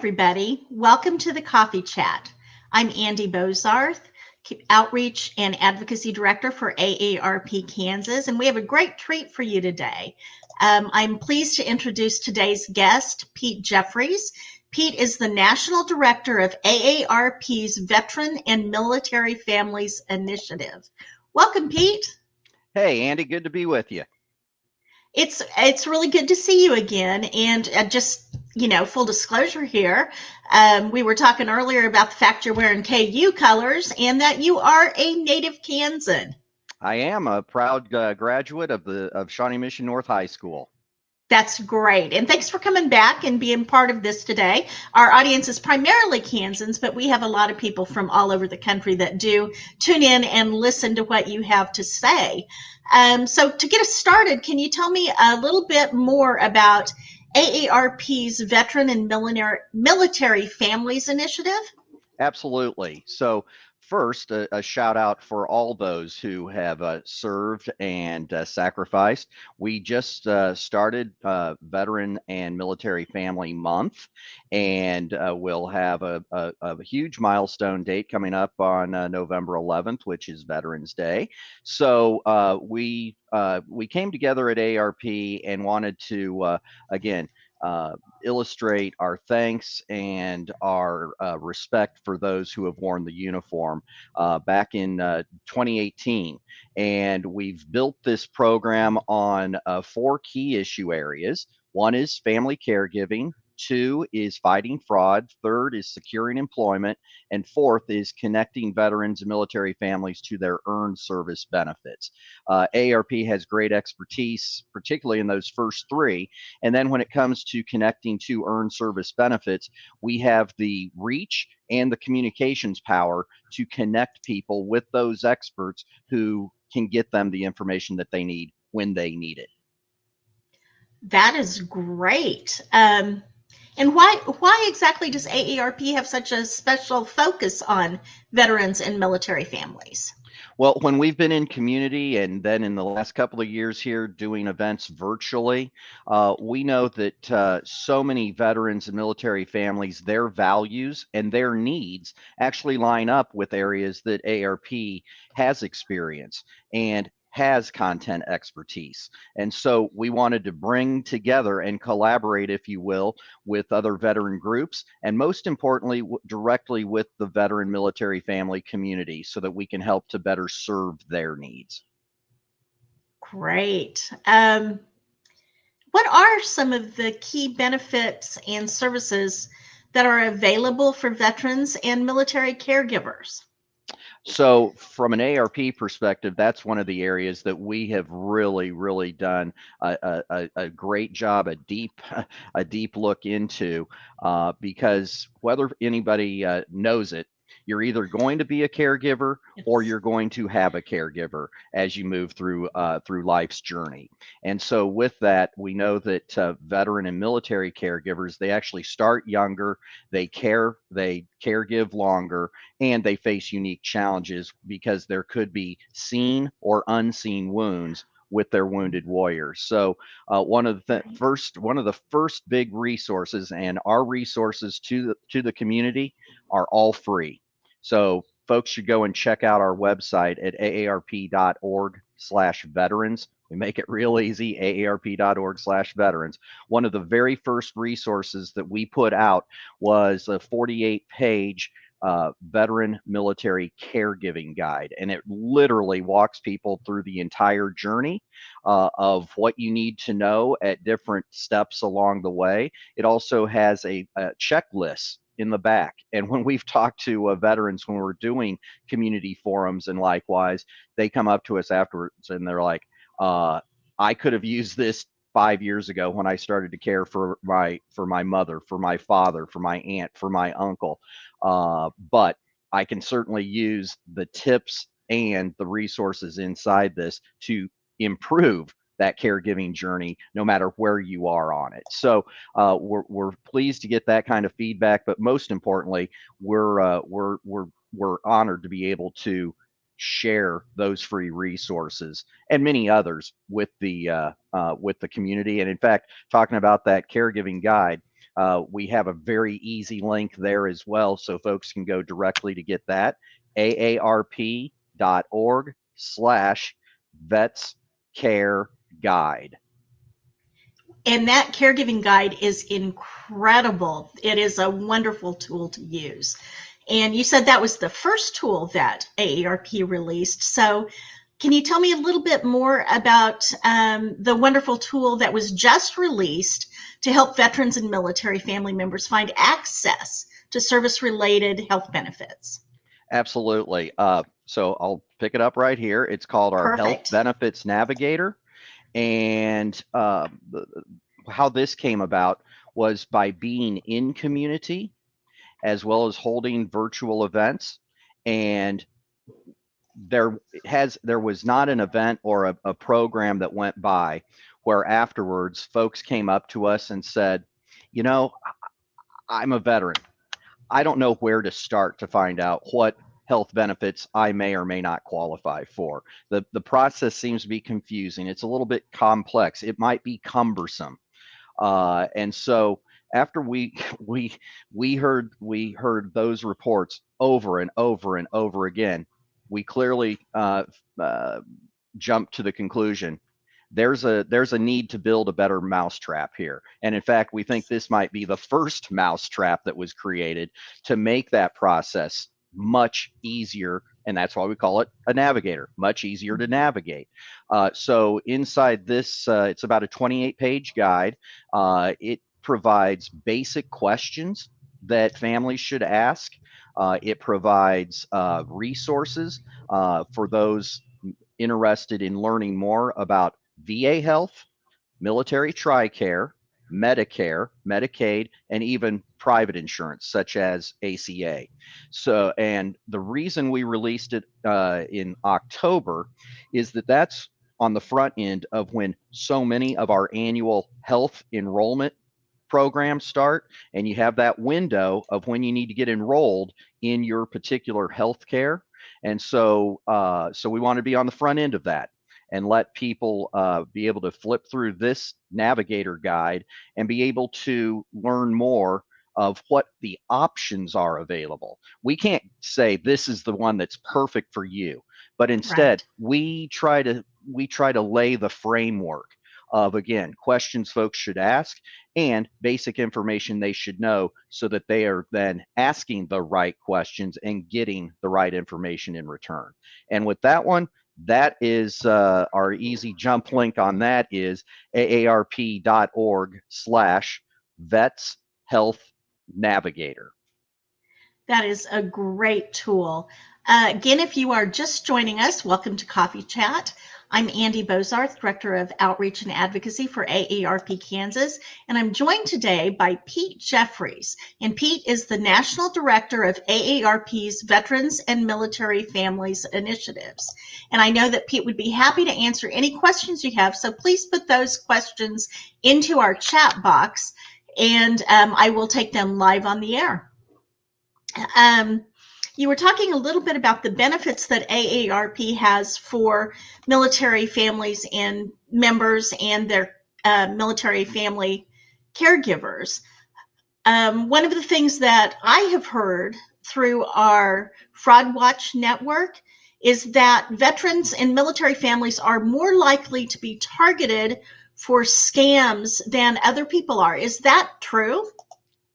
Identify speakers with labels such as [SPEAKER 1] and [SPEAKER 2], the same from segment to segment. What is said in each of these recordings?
[SPEAKER 1] everybody. Welcome to the Coffee Chat. I'm Andy Bozarth, Outreach and Advocacy Director for AARP Kansas, and we have a great treat for you today. I'm pleased to introduce today's guest, Pete Jeffries. Pete is the National Director of AARP's Veteran and Military Families Initiative. Welcome, Pete.
[SPEAKER 2] Hey, Andy, good to be with you.
[SPEAKER 1] It's really good to see you again. And just, full disclosure here, we were talking earlier about the fact you're wearing KU colors and that you are a native Kansan.
[SPEAKER 2] I am a proud graduate of Shawnee Mission North High School.
[SPEAKER 1] That's great. And thanks for coming back and being part of this today. Our audience is primarily Kansans, but we have a lot of people from all over the country that do tune in and listen to what you have to say. So to get us started, can you tell me a little bit more about AARP's Veteran and Military Families Initiative?
[SPEAKER 2] Absolutely. So first, a shout out for all those who have served and sacrificed. We just started Veteran and Military Family Month, and we'll have a huge milestone date coming up on November 11th, which is Veterans Day. So we came together at AARP and wanted to again illustrate our thanks and our respect for those who have worn the uniform back in 2018. And we've built this program on four key issue areas. One is family caregiving. Two is fighting fraud. Third is securing employment. And fourth is connecting veterans and military families to their earned service benefits. AARP has great expertise, particularly in those first three. And then when it comes to connecting to earned service benefits, we have the reach and the communications power to connect people with those experts who can get them the information that they need when they need it.
[SPEAKER 1] That is great. And why exactly does AARP have such a special focus on veterans and military families?
[SPEAKER 2] Well, when we've been in community and then in the last couple of years here doing events virtually, we know that so many veterans and military families, their values and their needs actually line up with areas that AARP has experience and has content expertise. And so we wanted to bring together and collaborate, if you will, with other veteran groups, and most importantly, directly with the veteran military family community so that we can help to better serve their needs.
[SPEAKER 1] Great. What are some of the key benefits and services that are available for veterans and military caregivers?
[SPEAKER 2] So from an AARP perspective, that's one of the areas that we have really done a great job, a deep look into, because whether anybody knows it, you're either going to be a caregiver or you're going to have a caregiver as you move through life's journey. And so with that, we know that veteran and military caregivers, they actually start younger, they caregive longer, and they face unique challenges because there could be seen or unseen wounds with their wounded warriors. So one of the first big resources, and our resources to the community are all free. So folks should go and check out our website at aarp.org/veterans. We make it real easy, aarp.org/veterans. One of the very first resources that we put out was a 48-page veteran military caregiving guide. And it literally walks people through the entire journey of what you need to know at different steps along the way. It also has a checklist in the back. And when we've talked to veterans, when we're doing community forums and likewise, they come up to us afterwards and they're like, I could have used this 5 years ago when I started to care for my mother, for my father, for my aunt, for my uncle. But I can certainly use the tips and the resources inside this to improve that caregiving journey, no matter where you are on it. So we're pleased to get that kind of feedback, but most importantly, we're honored to be able to share those free resources and many others with the community. And in fact, talking about that caregiving guide, We have a very easy link there as well, so folks can go directly to get that. AARP.org/vets care guide.
[SPEAKER 1] And that caregiving guide is incredible. It is a wonderful tool to use. And you said that was the first tool that AARP released. So can you tell me a little bit more about the wonderful tool that was just released to help veterans and military family members find access to service-related health benefits?
[SPEAKER 2] Absolutely. So I'll pick it up right here. It's called our Health
[SPEAKER 1] Perfect.
[SPEAKER 2] Benefits Navigator. And how this came about was by being in community as well as holding virtual events. And there was not an event or a program that went by where afterwards folks came up to us and said, you know, I'm a veteran. I don't know where to start to find out what health benefits I may or may not qualify for. The process seems to be confusing. It's a little bit complex. It might be cumbersome. And so after we heard those reports over and over and over again, we clearly jumped to the conclusion there's a need to build a better mousetrap here. And in fact, we think this might be the first mousetrap that was created to make that process much easier. And that's why we call it a navigator, much easier to navigate. So inside this, it's about a 28-page guide. It provides basic questions that families should ask. It provides resources for those interested in learning more about VA health, military TRICARE, Medicare, Medicaid, and even private insurance such as ACA. So, and the reason we released it in October is that that's on the front end of when so many of our annual health enrollment programs start, and you have that window of when you need to get enrolled in your particular health care. And so, so we want to be on the front end of that and let people be able to flip through this navigator guide and be able to learn more of what the options are available. We can't say this is the one that's perfect for you, but instead
[SPEAKER 1] Right.
[SPEAKER 2] we try to lay the framework of, again, questions folks should ask and basic information they should know so that they are then asking the right questions and getting the right information in return. And with that one, that is our easy jump link on that is aarp.org/vets health navigator.
[SPEAKER 1] That is a great tool. Again, if you are just joining us, welcome to Coffee Chat. I'm Andy Bozarth, Director of Outreach and Advocacy for AARP Kansas, and I'm joined today by Pete Jeffries. And Pete is the National Director of AARP's Veterans and Military Families Initiatives. And I know that Pete would be happy to answer any questions you have, so please put those questions into our chat box, and I will take them live on the air. You were talking a little bit about the benefits that AARP has for military families and members and their military family caregivers. One of the things that I have heard through our Fraud Watch network is that veterans and military families are more likely to be targeted for scams than other people are. Is that true?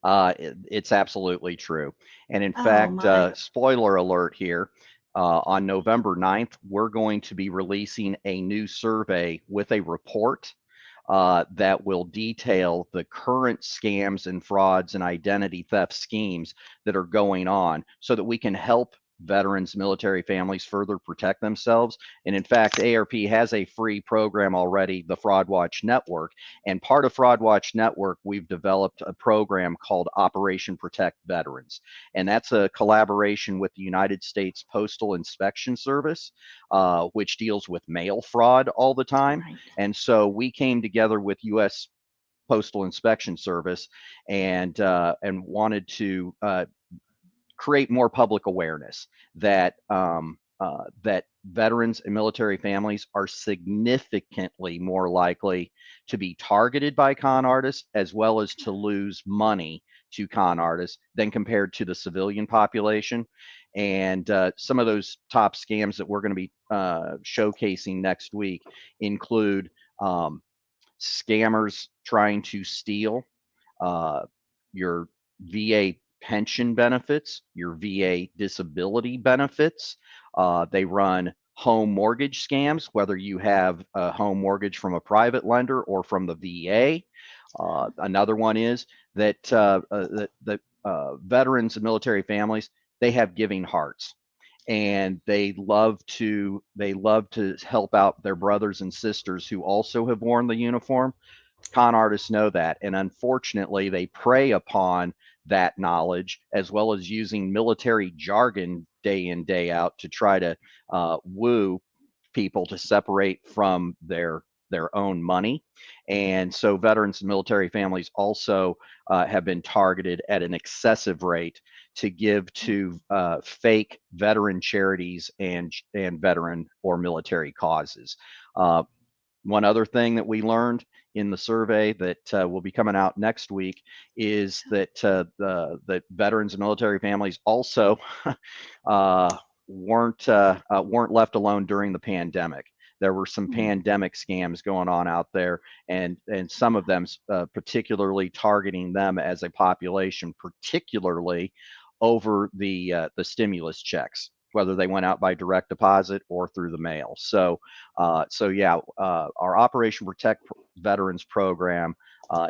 [SPEAKER 2] It's absolutely true. And in
[SPEAKER 1] Oh
[SPEAKER 2] fact,
[SPEAKER 1] my.
[SPEAKER 2] spoiler alert here, on November 9th, we're going to be releasing a new survey with a report that will detail the current scams and frauds and identity theft schemes that are going on so that we can help veterans, military families further protect themselves. And in fact, AARP has a free program already, the Fraud Watch Network. And part of Fraud Watch Network, we've developed a program called Operation Protect Veterans. And that's a collaboration with the United States Postal Inspection Service, which deals with mail fraud all the time.
[SPEAKER 1] Right.
[SPEAKER 2] And so we came together with U.S. Postal Inspection Service and wanted to create more public awareness that that veterans and military families are significantly more likely to be targeted by con artists as well as to lose money to con artists than compared to the civilian population. And some of those top scams that we're going to be showcasing next week include scammers trying to steal uh, your VA pension benefits, your VA disability benefits. They run home mortgage scams, whether you have a home mortgage from a private lender or from the VA. Another one is that veterans and military families, they have giving hearts, and they love to help out their brothers and sisters who also have worn the uniform. Con artists know that, and unfortunately, they prey upon that knowledge as well as using military jargon day in, day out to try to woo people to separate from their own money. And so veterans and military families also have been targeted at an excessive rate to give to fake veteran charities and veteran or military causes. Uh, One other thing that we learned in the survey that will be coming out next week is that the veterans and military families also uh, weren't left alone during the pandemic. There were some pandemic scams going on out there, and some of them particularly targeting them as a population, particularly over the stimulus checks, whether they went out by direct deposit or through the mail. So yeah, our Operation Protect Veterans program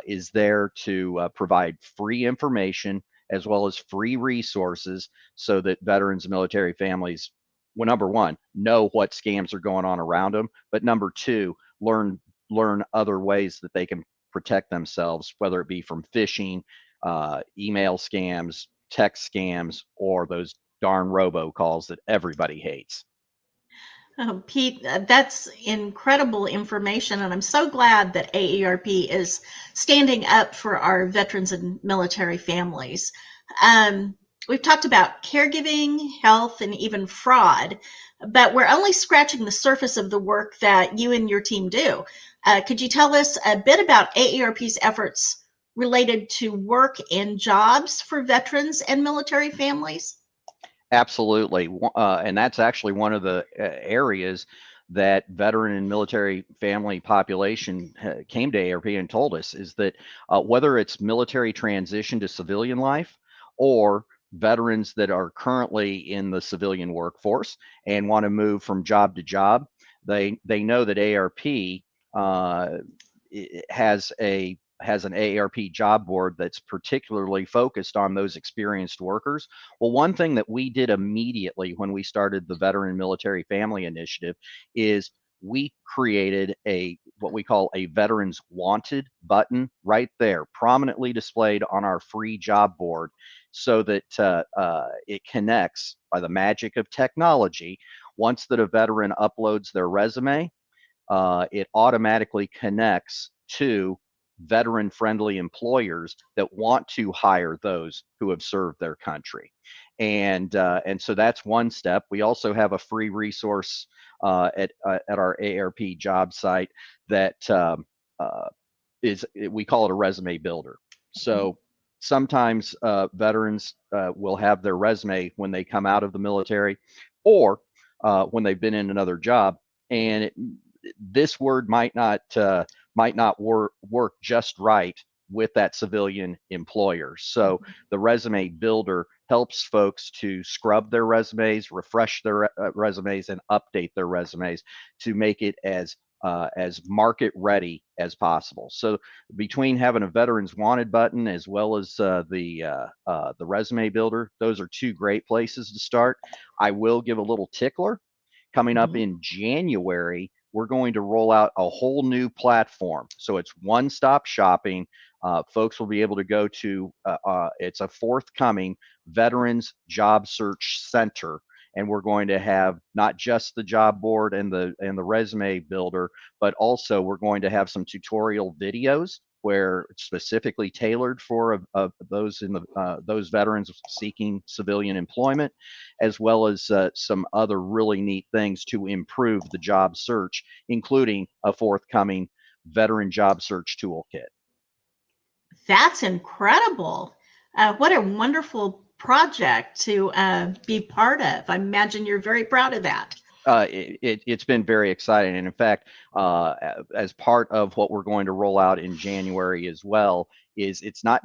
[SPEAKER 2] is there to provide free information as well as free resources so that veterans and military families, well, number one, know what scams are going on around them, but number two, learn other ways that they can protect themselves, whether it be from phishing, email scams, text scams, or those darn robocalls that everybody hates.
[SPEAKER 1] Oh, Pete, that's incredible information, and I'm so glad that AARP is standing up for our veterans and military families. We've talked about caregiving, health, and even fraud, but we're only scratching the surface of the work that you and your team do. Could you tell us a bit about AARP's efforts related to work and jobs for veterans and military families?
[SPEAKER 2] Absolutely. And that's actually one of the areas that veteran and military family population came to AARP and told us is that whether it's military transition to civilian life or veterans that are currently in the civilian workforce and want to move from job to job, they know that AARP uh, has an AARP job board that's particularly focused on those experienced workers. Well, one thing that we did immediately when we started the Veteran Military Family Initiative is we created a what we call a Veterans Wanted button right there, prominently displayed on our free job board, so that it connects by the magic of technology. Once that a veteran uploads their resume, it automatically connects to veteran friendly employers that want to hire those who have served their country. And so that's one step. We also have a free resource at our AARP job site that uh, we call it a resume builder. So sometimes veterans will have their resume when they come out of the military or when they've been in another job, and this word might not work just right with that civilian employer. So the resume builder helps folks to scrub their resumes, refresh their resumes, and update their resumes to make it as market ready as possible. So between having a veterans wanted button as well as the resume builder, those are two great places to start. I will give a little tickler. Coming up
[SPEAKER 1] Mhm.
[SPEAKER 2] in January, we're going to roll out a whole new platform. So it's one-stop shopping. Folks will be able to go to, it's a forthcoming Veterans Job Search Center. And we're going to have not just the job board and the resume builder, but also we're going to have some tutorial videos where it's specifically tailored for those veterans seeking civilian employment, as well as some other really neat things to improve the job search, including a forthcoming veteran job search toolkit.
[SPEAKER 1] That's incredible. What a wonderful project to be part of. I imagine you're very proud of that.
[SPEAKER 2] It's been very exciting. And in fact, as part of what we're going to roll out in January as well, is it's not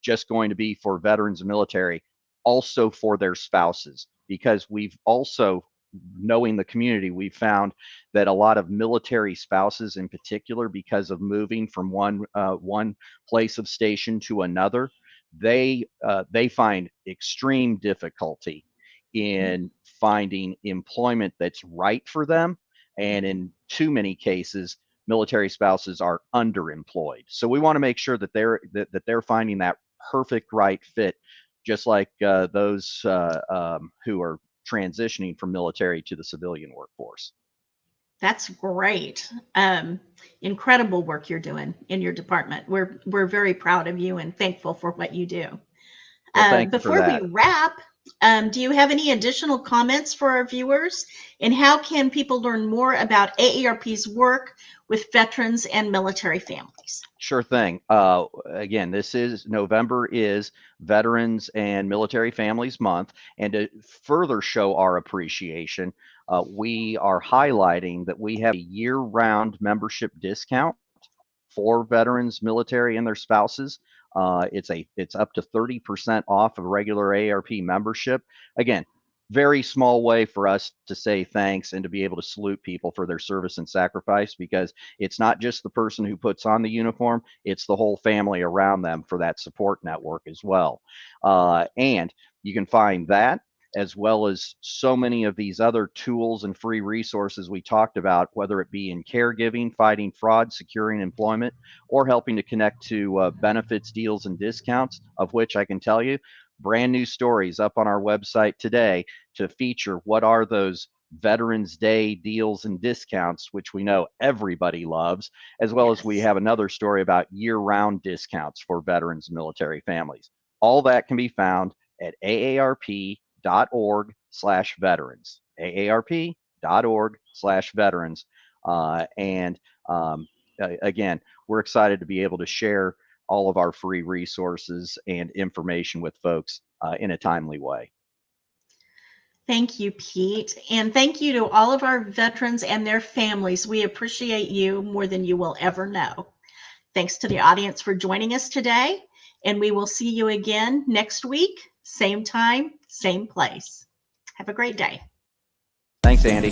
[SPEAKER 2] just going to be for veterans and military, also for their spouses, because we've also, knowing the community, we've found that a lot of military spouses in particular, because of moving from one place of station to another, they find extreme difficulty in finding employment that's right for them. And in too many cases, military spouses are underemployed. So we want to make sure that they're finding that perfect right fit, just like those who are transitioning from military to the civilian workforce.
[SPEAKER 1] That's great. Incredible work you're doing in your department. We're very proud of you and thankful for what you do.
[SPEAKER 2] Well, thank you for
[SPEAKER 1] Before we
[SPEAKER 2] that.
[SPEAKER 1] wrap, do you have any additional comments for our viewers? And how can people learn more about AARP's work with veterans and military families?
[SPEAKER 2] Sure thing. Again, November is Veterans and Military Families Month. And to further show our appreciation, we are highlighting that we have a year-round membership discount for veterans, military, and their spouses. It's up to 30% off of regular AARP membership. Again, very small way for us to say thanks and to be able to salute people for their service and sacrifice, because it's not just the person who puts on the uniform, it's the whole family around them for that support network as well. And you can find that, as well as so many of these other tools and free resources we talked about, whether it be in caregiving, fighting fraud, securing employment, or helping to connect to benefits, deals, and discounts, of which I can tell you, brand new stories up on our website today to feature what are those Veterans Day deals and discounts, which we know everybody loves, as well as we have another story about year-round discounts for veterans and military families. All that can be found at aarp.org/veterans, aarp.org/veterans. Again, we're excited to be able to share all of our free resources and information with folks in a timely way.
[SPEAKER 1] Thank you, Pete. And thank you to all of our veterans and their families. We appreciate you more than you will ever know. Thanks to the audience for joining us today. And we will see you again next week, same time, same place. Have a great day.
[SPEAKER 2] Thanks, Andy.